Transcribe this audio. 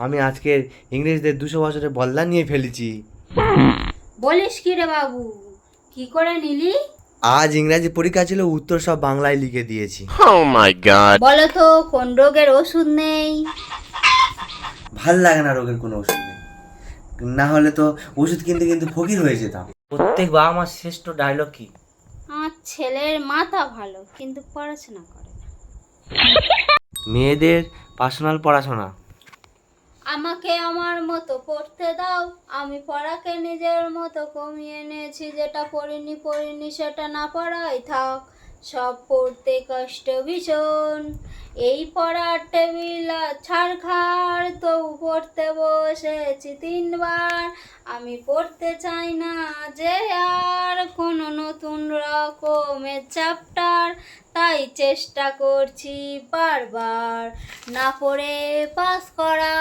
আমি আজকের ইংরেজদের 200 বছরের বদলা নিয়ে ফেলেছি। বলিস কি রে বাবু, কি করে নিলি? আজ ইংরাজি পরীক্ষা ছিল, উত্তর সব বাংলায় লিখে দিয়েছি। Oh my god. বলো তো কোন রোগের ওষুধ নেই? ভাল লাগে না রোগের কোনো ওষুধ নেই, না হলে তো ওষুধ কিনতে কিন্তু ফকির হয়ে যেতাম। প্রত্যেক বাবা মার শ্রেষ্ঠ ডায়লগ কি? আমার ছেলের মাথা ভালো কিন্তু পড়াশোনা করে না। মেয়েদের পার্সোনাল পড়াশোনা। আমাকে আমার মতো পড়তে দাও, আমি পড়াকে নিজের মতো কমিয়ে নিয়েছি। যেটা পড়িনি সেটা না পড়াই থাক, সব পড়তে কষ্ট ভীষণ। এই পড়ার টেবিল ছাড়খাড়, তবু পড়তে বসেছি 3 বার। আমি পড়তে চাই না যে আর কোনো নতুন রকমের চ্যাপ্টার, তাই চেষ্টা করছি বারবার না পড়ে পাস করা।